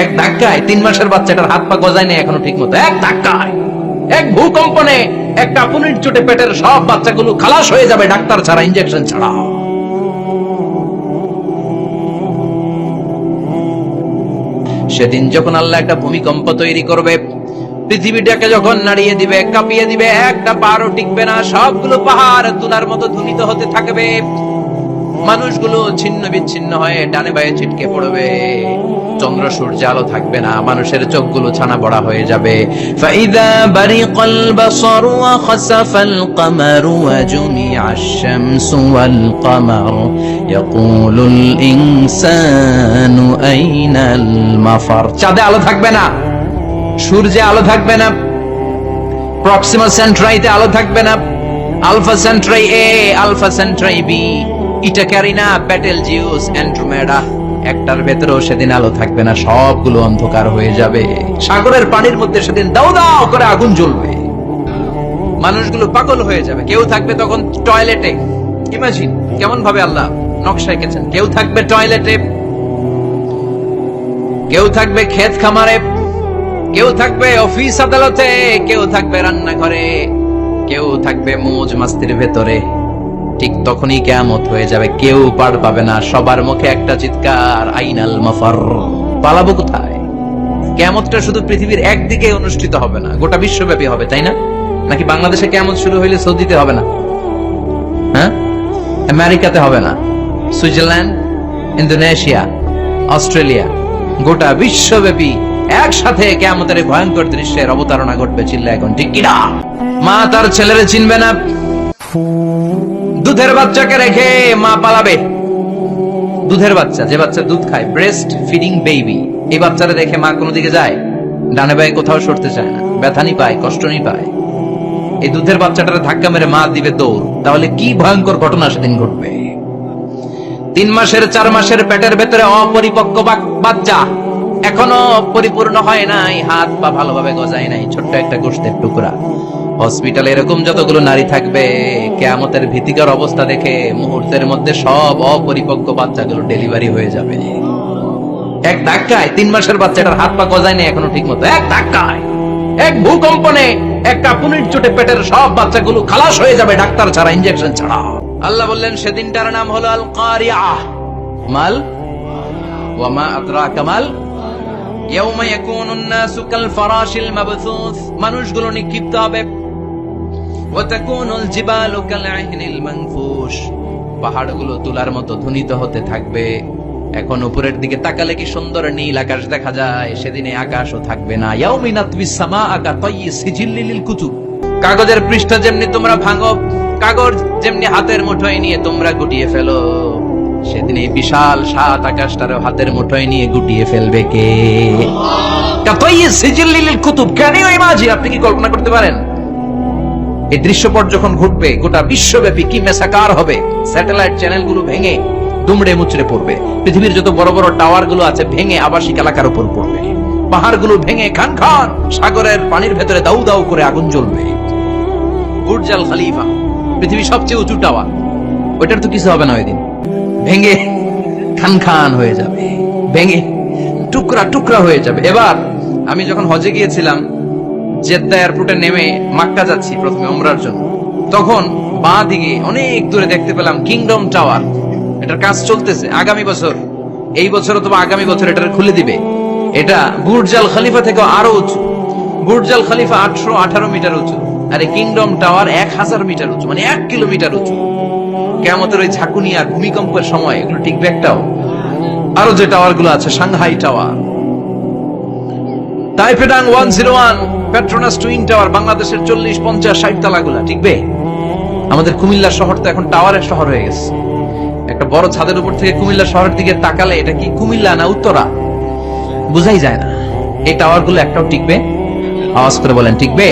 এক ধাক্কায় 3 মাসের বাচ্চাটার হাত পা গজায় নেই এখনো ঠিক মতো, এক ধাক্কায়, এক ভূকম্পনে, এক কাঁপুনির চোটে পেটের সব বাচ্চাগুলো খালাস হয়ে যাবে ডাক্তার ছাড়া, ইনজেকশন ছাড়া। সেদিন যখন আল্লাহ একটা ভূমিকম্প তৈরি করবে, পৃথিবীটাকে যখন নাড়িয়ে দিবে, কাঁপিয়ে দিবে, একটা পাহাড়ও টিকবে না, সবগুলো পাহাড় তুলার মতো ধ্বনিত হতে থাকবে, মানুষগুলো ছিন্ন বিচ্ছিন্ন হয়ে ডানে বায়ে ছিটকে পড়বে, চন্দ্র সূর্য আলো থাকবে না, মানুষের চোখগুলো ছানা বড়া হয়ে যাবে। ফাইদা বারিকাল বাসারু ওয়া খাসাফাল কমারু ওয়া জুমিআশ শামসু ওয়াল কমার ইয়াকুলুল ইনসানু আইনাল মাফার। চাঁদে আলো থাকবে না, সূর্যে আলো থাকবে না, প্রক্সিমা সেন্ট্রাইতে আলো থাকবে না, আলফা সেন্ট্রাই এ, আলফা সেন্ট্রাই বি, ইটা ক্যারিনা, বেটেলজিউস, অ্যান্ড্রোমেডা, একটার ভেতরেও সেদিন আলো থাকবে না, সবগুলো অন্ধকার হয়ে যাবে। সাগরের পানির মধ্যে সেদিন দাও দাও করে আগুন জ্বলবে, মানুষগুলো পাগল হয়ে যাবে। কেউ থাকবে তখন টয়লেটে, ইমাজিন কেমন ভাবে আল্লাহ নকশা এঁকেছেন। কেউ থাকবে টয়লেটে, কেউ থাকবে ক্ষেত খামারে, কেউ থাকবে অফিস আদালতে, কেউ থাকবে রান্নাঘরে, কেউ থাকবে মৌজ মাস্তির ভেতরে। ঠিক তখনই কিয়ামত হয়ে যাবে, কেউ পার পাবে না, সবার মুখে একটা চিৎকার, আইনাল মাফার, পালাবো কোথায়? কিয়ামতটা শুধু পৃথিবীর একদিকে অনুষ্ঠিত হবে না, গোটা বিশ্বব্যাপী হবে, তাই না? নাকি বাংলাদেশে কিয়ামত শুরু হইলে সৌদিতে হবে না, হ্যাঁ, আমেরিকাতে হবে না, সুইজারল্যান্ড, ইন্দোনেশিয়া, অস্ট্রেলিয়া, গোটা বিশ্বব্যাপী একসাথে কিয়ামতের ভয়ঙ্কর দৃশ্যের অবতারণা ঘটবে। চিল্লা এখন ঠিক কিনা? মা তার ছেলেরে চিনবে না, দুধের বাচ্চাকে রেখে মা পালাবে। দুধের বাচ্চা, যে বাচ্চা দুধ খায়, ব্রেস্ট ফিডিং বেবি, এই বাচ্চারা দেখে মা কোনো দিকে যায়, ডানে বায়ে কোথাও সরতে চায় না, ব্যথানি পায়, কষ্টনি পায়। এই দুধের বাচ্চাটারে ধাক্কা মেরে মা দিবে দৌড়। তাহলে কি ভয়ঙ্কর ঘটনা সেদিন ঘটবে। 3 মাসের 4 মাসের পেটের ভেতরে অপরিপক্ক বাচ্চা, এখনো পরিপূর্ণ হয় নাই, হাত পা ভালোভাবে গজায় নাই, ছোট্ট একটা গোশতের টুকরা। হসপিটালে এরকম যতগুলো নারী থাকবে, কিয়ামতের ভীতিকর অবস্থা দেখে মুহূর্তের মধ্যে সব অপরিপক্ক বাচ্চাগুলো ডেলিভারি হয়ে যাবে। এক ধাক্কায় 3 মাসের বাচ্চাটার হাত পা গজায় নেই এখনো ঠিক মতো, এক ধাক্কায়, এক ভূকম্পনে, এক কাঁপুনির চোটে পেটের সব বাচ্চাগুলো খালাস হয়ে যাবে ডাক্তার ছাড়া, ইনজেকশন ছাড়া। আল্লাহ বললেন সেদিনটার নাম হলো আল কারিআহ। মাল ওয়া মা আদরাকা মাল ইয়াউমা ইয়াকুনুন নাসু কাল ফারাশিল মাবথুস, মানুষগুলো নিক্ষিপ্ত হবে। ওয়া তাকুনুল জিবালু কাল আহিনিল মানফুশ, পাহাড়গুলো তুলার মতো ধ্বনিত হতে থাকবে। এখন উপরের দিকে তাকালে কি সুন্দর নীল আকাশ দেখা যায়, সেদিনে আকাশও থাকবে না। ইয়াউমিন আতবিস সামাআ কাতায়্যি সিজিল্লিল লিল কুতুব, কাগজের পৃষ্ঠ যেমনি তোমরা ভাঙো, কাগজ যেমনি হাতের মুঠোয় নিয়ে তোমরা গুটিয়ে ফেলো, সেদিন এই বিশাল সাত আকাশটারও হাতের মুঠোয় নিয়ে গুটিয়ে ফেলবে কে? কাতায়্যি সিজিল্লিল লিল কুতুব, ক্যান ইউ ইমাজিন? আপনি কি কল্পনা করতে পারেন এই দৃশ্যপট যখন ঘটবে, গোটা বিশ্বব্যাপী কি মেসাকার হবে? স্যাটেলাইট চ্যানেলগুলো ভেঙে দুমড়ে মুচড়ে পড়বে, পৃথিবীর যত বড় বড় টাওয়ার গুলো আছে ভেঙে আবাসিক এলাকার উপর পড়বে, পাহাড়গুলো ভেঙে খান খান, সাগরের পানির ভেতরে দাউ দাউ করে আগুন জ্বলবে। বুর্জ আল খলিফা, পৃথিবীর সবচেয়ে উঁচু টাওয়ার, ওইটার তো কিছু হবে না, ওই দিন ভেঙে খান খান হয়ে যাবে, ভেঙে টুকরা টুকরা হয়ে যাবে। এবার আমি যখন হজে গিয়েছিলাম, জেদ্দা এয়ারপোর্টে নেমে মক্কা যাচ্ছি প্রথমে উমরার জন্য, তখন বাঁ দিকে অনেক দূরে দেখতে পেলাম কিংডম টাওয়ার। এটার কাজ চলতেছে, আগামী বছর, এই বছর অথবা আগামী বছর এটা খুলে দিবে। এটা বুর্জ আল খলিফা থেকে আরো উঁচু। বুর্জ আল খলিফা 818 মিটার উঁচু, আর এই কিংডম টাওয়ার 1000 মিটার উঁচু, মানে 1 কিলোমিটার উঁচু। কিয়ামতের ওই ঝাঁকুনি আর ভূমিকম্পের সময় এগুলো টিকবে একটাও? আরো যে টাওয়ার গুলো আছে, Shanghai tower, Taipei 101, Petronas twin tower, বাংলাদেশের 40, 50, 60 তালাগুলা টিকবে? আমাদের কুমিল্লা শহর তো এখন টাওয়ারের শহর হয়ে গেছে। একটা বড় ছাদের উপর থেকে কুমিল্লা শহরের দিকে তাকালে এটা কি কুমিল্লা না উত্তরা বুঝাই যায় না। এই টাওয়ার গুলো একটাও টিকবে? আওয়াজ করে বলেন টিকবে?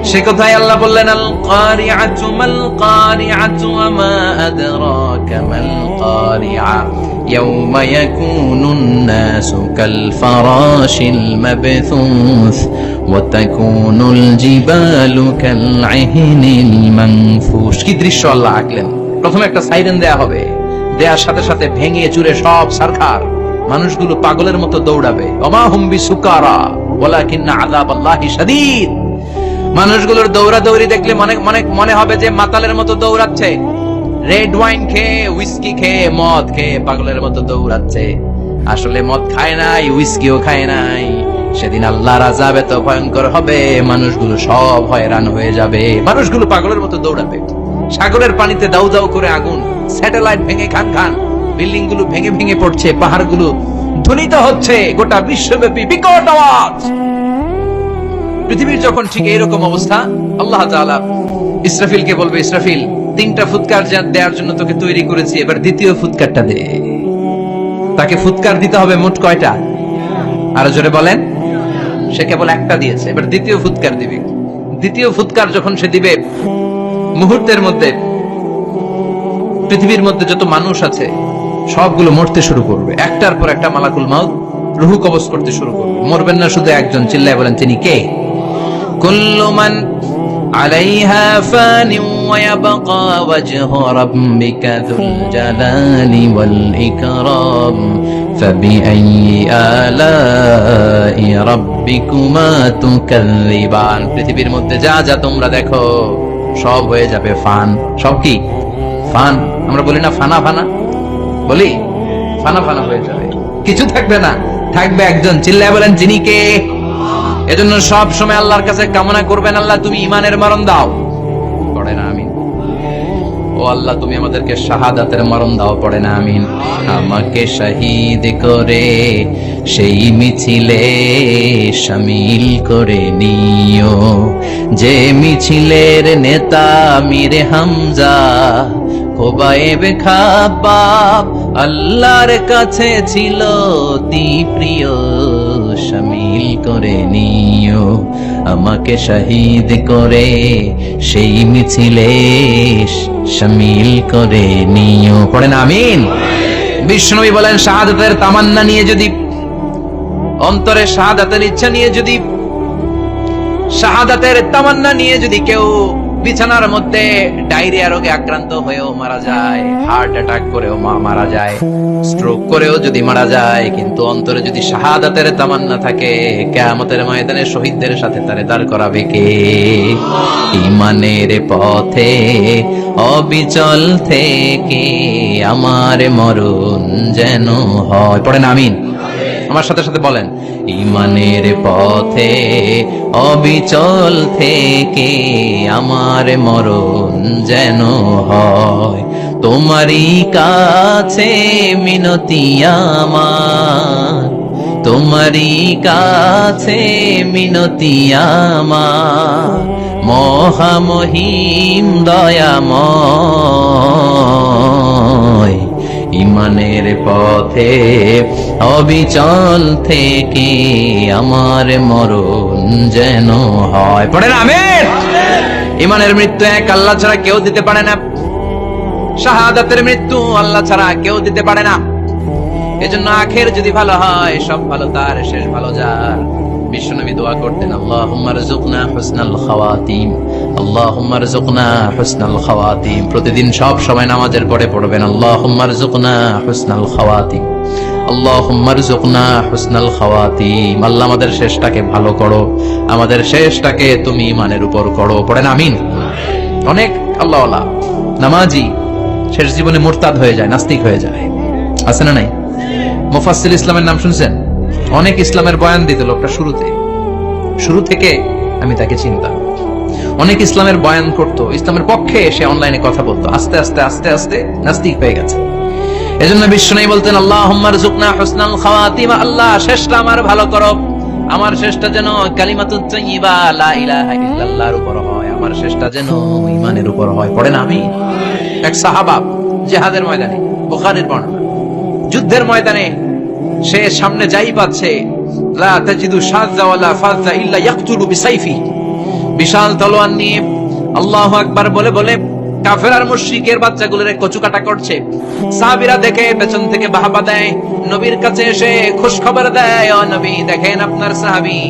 সে কথাই আল্লাহ বললেন, আল কারিআতু মাল কারিআতু ওয়া মা আদরাকা মাল কারিআ ইয়াউমা ইয়াকুনুন নাসু কাল ফারাশিল মাবথুস ওয়া তাকুনুল জিবালু কাল আহিনিল মানফুশ। কি দৃশ্য আল্লাহ আঁকলেন! প্রথমে একটা সাইরেন দেয়া হবে, দেয়ার সাথে সাথে ভেঙে চুরে সব সারখার মানুষগুলো পাগলের মতো দৌড়াবে। ওমা হুম বিসুকারা ওয়ালাকিন্না আযাবাল্লাহি শাদীদ। মানুষগুলোর দৌড়াদৌড়ি দেখলে মনে হবে যে মাতালের মতো দৌড়াচ্ছে, রেড ওয়াইন খেয়ে, হুইস্কি খেয়ে, মদ খেয়ে পাগলের মতো দৌড়াচ্ছে। আসলে মদ খায় নাই, হুইস্কিও খায় নাই। সেদিন আল্লাহর আযাব এত ভয়ঙ্কর হবে, মানুষগুলো সব হয়রান হয়ে যাবে। মানুষগুলো পাগলের মতো দৌড়াবে। সাগরের পানিতে দাউ দাউ করে আগুন, স্যাটেলাইট ভেঙে খান খান, বিল্ডিং গুলো ভেঙে ভেঙে পড়ছে, পাহাড়গুলো ধ্বনিত হচ্ছে, গোটা বিশ্বব্যাপী বিকট আওয়াজ। পৃথিবীর যখন ঠিক এইরকম অবস্থা, আল্লাহ তাআলা ইসরাফিলকে বলবে, ইসরাফিল, 3টা ফুৎকার দেওয়ার জন্য তোকে তৈরি করেছি, এবার দ্বিতীয় ফুৎকারটা দে। তাকে ফুৎকার দিতে হবে মোট কয়টা? আরো জোরে বলেন। সে কেবল একটা দিয়েছে, এবার দ্বিতীয় ফুৎকার দিবে। দ্বিতীয় ফুৎকার যখন সে দিবে, মুহূর্তের মধ্যে পৃথিবীর মধ্যে যত মানুষ আছে সবগুলো মরতে শুরু করবে। একটার পর একটা মালাকুল মাউত রূহ কবজ করতে শুরু করবে। মরবেন না শুধু একজন, চিল্লায় বলেন তিনি কে? কুল্লু মান আলাইহা ফানি ওয়া ইয়াবকা ওয়াজহু রাব্বিকা যুল জালালি ওয়াল ইকরাম ফাবিআইয়ি আলাই রাব্বিকুমা তুকাল্লিবান। পৃথিবীর মধ্যে যা যা তোমরা দেখো সব হয়ে যাবে ফান। সব কি? ফান। আমরা বলি না ফানা ফানা, বলি ফানা ফানা হয়ে যাবে, কিছু থাকবে না, থাকবে একজন। চিল্লায় বলেন যিনি কে? এজন্য সব সময় আল্লাহর কাছে কামনা করবেন, আল্লাহ তুমি ঈমানের মরণ দাও। পড়ে না আমিন। ও আল্লাহ তুমি আমাদেরকে শাহাদাতের মরণ দাও। পড়ে না আমিন। আমাকে শহীদ করে সেই মিছিলে শামিল করে নিও, যে মিছিলের নেতা মীর হামজা খোবায়েবে খাব্বাব আল্লাহর কাছে ছিল অতি প্রিয়। শামিল করে নিও আমাকে শহীদ করে সেই মিছিলে শামিল করে নিও। পড়েন আমিন। বিষ্ণুবী বলেন শাহাদাতের তামান্না নিয়ে যদি, অন্তরে শাহাদাতের ইচ্ছা নিয়ে যদি, শাহাদাতের তামান্না নিয়ে যদি কেউ বিছানার মধ্যে ডায়রিয়া রোগে আক্রান্ত হয়েও মারা যায়, হার্ট অ্যাটাক করেও মারা যায়, স্ট্রোক করেও যদি মারা যায়, কিন্তু অন্তরে যদি শাহাদাতের তামান্না থাকে, কিয়ামতের ময়দানে শহীদদের সাথে তারে দাঁড় করাবে কে? ঈমানের পথে অবিচল থেকে আমার মরণ যেন হয়। পড়েন আমিন। আমার সাথে সাথে বলেন, ঈমানের পথে অবিচল থেকে আমার মরণ যেন হয়। তোমারই কাছে মিনতি আমার, তোমারই কাছে মিনতি আমার, মহামহিম দয়াময়। ঈমানের পথে অবিচল থেকে আমার মরণ যেন হয়। পড়েন আমিন। ঈমানের মৃত্যু এক আল্লাহ ছাড়া কেউ দিতে পারে না, শাহাদাতের মৃত্যু আল্লাহ ছাড়া কেউ দিতে পারে না। এজন্য আখের যদি ভালো হয়, সব ভালো তার, শেষ ভালো যার। বিশ্বনবী দোয়া করতেন, আল্লাহুম্মা রযুকনা হুসনাল খাওয়াতিম, আল্লাহুম্মা রযুকনা হুসনাল খাওয়াতিম। প্রতিদিন সব সময় নামাজের পরে পড়বেন, আল্লাহুম্মা রযুকনা হুসনাল খাওয়াতিম, আল্লাহুম্মা রযুকনা হুসনাল খাওয়াতিম। আল্লাহ আমাদের শেষটাকে ভালো করো, আমাদের শেষটাকে তুমি ঈমানের উপর করো। পড়েন আমিন। অনেক আল্লাহওয়ালা নামাজি শেষ জীবনে মুরতাদ হয়ে যায়, নাস্তিক হয়ে যায়, আছে না নাই? মুফাসসির ইসলামের নাম শুনছেন? অনেক ইসলামের বয়ান দিত লোকটা শুরু থেকে আমি তাকে চিনতাম। অনেক ইসলামের বয়ান করতো, ইসলামের পক্ষে এসে অনলাইনে কথা বলতো, আস্তে আস্তে আস্তে আস্তে নাস্তিক হয়ে গেছে। এজন্য বিশ্বনবী বলতেন, আল্লাহুম্মা রযুকনা হুসনাল খাওয়াতিম, আল্লাহ শেষটা আমার ভালো করো, আমার শেষটা যেন কালিমাতুত তাইয়্যিবা লা ইলাহা ইল্লাল্লাহর উপর হয়, আমার শেষটা যেন ঈমানের উপর হয়। পড়েন আমিন। এক সাহাবা জিহাদের ময়দানে, বুখারীর বর্ণনা, যুদ্ধের ময়দানে সে সামনে যাই পাচ্ছে, লা তাজিদু শাযা ওয়ালা ফাযা ইল্লা ইয়াকতুলু বিসাইফি, বিশাল তলোয়ার নিয়ে আল্লাহু আকবার বলে বলে কাফের আর মুশরিকের বাচ্চাগুলোরে কচুকাটা করছে। সাহাবীরা দেখে পেছন থেকে বাহবা দেয়, নবীর কাছে এসে খোঁজ খবর দেয়, ও নবী দেখেন আপনার সাহাবী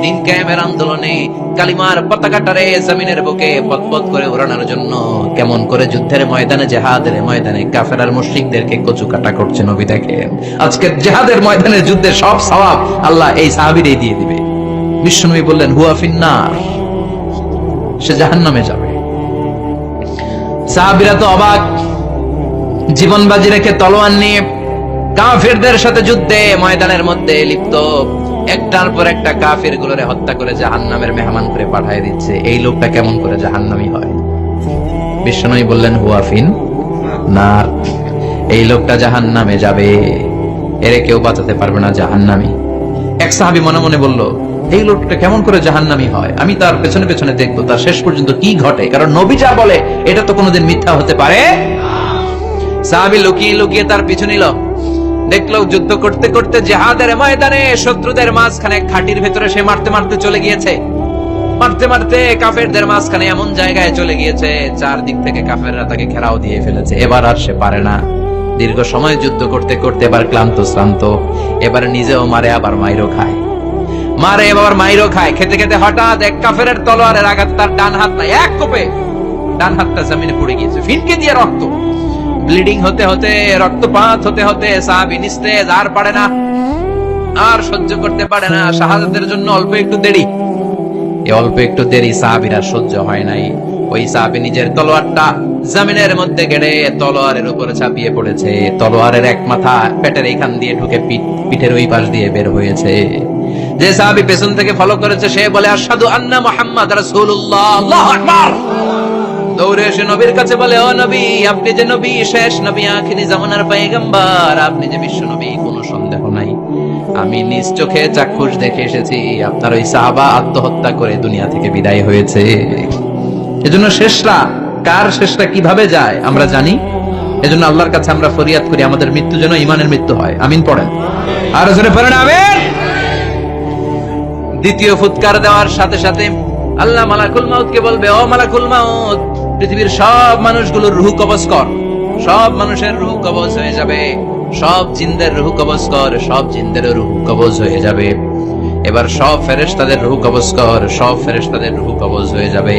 দিন কায়েমের আন্দোলনে কালিমার পতাকাটারে জমিনের বুকে পতপত করে ওড়ানোর জন্য কেমন করে যুদ্ধের ময়দানে, জিহাদের ময়দানে কাফের আর মুশরিকদেরকে কচুকাটা করছে। নবী দেখেন আজকে জিহাদের ময়দানে যুদ্ধের সব সওয়াব আল্লাহ এই সাহাবীরই দিয়ে দিবে। বিশ্বনবী বললেন হুয়া ফিন্নার, সে জাহান্নামে যাবে। সাহাবীরা তো অবাক, জীবন বাজি রেখে তলোয়ার নিয়ে কাফেরদের সাথে যুদ্ধে ময়দানের মধ্যে লিপ্ত, একটার পর একটা কাফের গুলোরে হত্যা করে জাহান্নামের মেহমান করে পাঠিয়ে দিচ্ছে। এই লোকটা কেমন করে জাহান্নামী হয়? বিশ্বনবী বললেন হুয়া ফিন নার, এই লোকটা জাহান্নামে যাবে, এরে কেউ বাঁচাতে পারবে না, জাহান্নামী। এক সাহাবী মনে মনে বলল এই লোকটা কেমন করে জাহান্নামী হয়, আমি তার পেছনে পেছনে দেখবো তার শেষ পর্যন্ত কি ঘটে, কারণ নবী যা বলে এটা তো কোনোদিন মিথ্যা হতে পারে। সাহাবী লুকিয়ে লুকিয়ে তার পিছু নিল, দেখলো যুদ্ধ করতে করতে জিহাদের ময়দানে শত্রুদের মাঝখানে খাটির ভেতরে সে মারতে মারতে চলে গিয়েছে, মারতে মারতে কাফেরদের মাঝখানে এমন জায়গায় চলে গিয়েছে চারদিক থেকে কাফেররা তাকে ঘেরাও দিয়ে ফেলেছে। এবার আর সে পারে না, দীর্ঘ সময় যুদ্ধ করতে করতে এবার ক্লান্ত শ্রান্ত, এবার নিজেও মারে আবার মাইরও খায়, মারে এবার মাইরও খায়। খেতে খেতে হঠাৎ এক কাফেরের তলোয়ারের আঘাত তার ডান হাত নাই, এক কোপে ডান হাতটা জমিনে পড়ে গিয়েছে, ফিনকে দিয়ে রক্ত, ব্লিডিং হতে হতে, রক্তপাত হতে হতে সাহাবী নিস্তেজ, আর পারে না, আর সহ্য করতে পারে না। শাহাদাতের জন্য অল্প একটু দেরি, এই অল্প একটু দেরি সাহাবীরা সহ্য হয় নাই। ওই সাহাবী নিজের তলোয়ারটা জমিনের মধ্যে গেড়ে তলোয়ারের উপরে চাপিয়ে পড়েছে, তলোয়ারের এক মাথা পেটের এইখান দিয়ে ঢুকে পিঠের ওই পাশ দিয়ে বের হয়েছে। যে সাহাবী পেছন থেকে ফলো করেছে সে বলে আশহাদু আন্না মুহাম্মাদ রাসূলুল্লাহ, আল্লাহু আকবার। দৌড়ে এসে নবীর কাছে বলে ও নবী, আপনি যে নবী, শেষ নবী, আখিরি জামানার পয়গম্বর, আপনি যে বিশ্ব নবী, কোনো সন্দেহ নাই, আমি নিজ চোখে চাক্ষুষ দেখে এসেছি আপনার ওই সাহাবা আত্মহত্যা করে দুনিয়া থেকে বিদায় হয়েছে। এজন্য শেষরা কার শেষটা কিভাবে যায় আমরা জানি, এজন্য আল্লাহর কাছে আমরা ফরিয়াদ করি আমাদের মৃত্যু যেন ঈমানের মৃত্যু হয়। আমিন পড়েন, আর জোরে পড়েন আমিন। দ্বিতীয় ফুৎকার দেওয়ার সাথে সাথে আল্লাহ মালাকুল মাউতকে বলবে ও মালাকুল মাউত, পৃথিবীর সব মানুষগুলোর রূহ কবজ কর। সব মানুষের রূহ কবজ হয়ে যাবে, সব জিনদের রূহ কবজ কর, সব জিনদের রূহ কবজ হয়ে যাবে। এবার সব ফেরেশতাদের রূহ কবজ কর, সব ফেরেশতাদের রূহ কবজ হয়ে যাবে।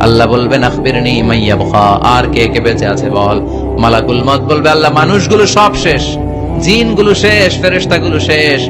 আল্লাহ বলবেন আখবিরনি মাইয়া বুখা, আর কে কে বেঁচে আছে বল। মালাকুল মাউত বলবে আল্লাহ মানুষগুলো সব শেষ, জিনগুলো শেষ, ফেরেশতাগুলো শেষ,